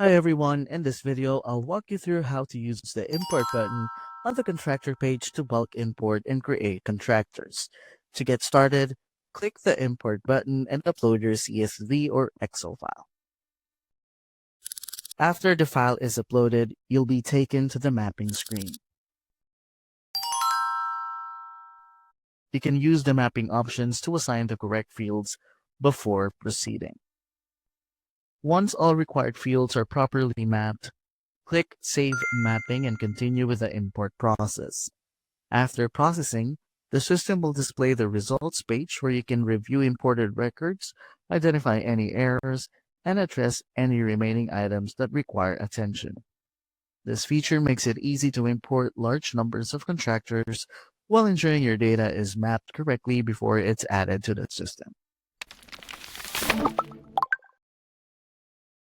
Hi everyone, in this video I'll walk you through how to use the import button on the contractor page to bulk import and create contractors. To get started, click the import button and upload your CSV or Excel file. After the file is uploaded, you'll be taken to the mapping screen. You can use the mapping options to assign the correct fields before proceeding. Once all required fields are properly mapped, click Save Mapping and continue with the import process. After processing, the system will display the results page where you can review imported records, identify any errors, and address any remaining items that require attention. This feature makes it easy to import large numbers of contractors while ensuring your data is mapped correctly before it's added to the system.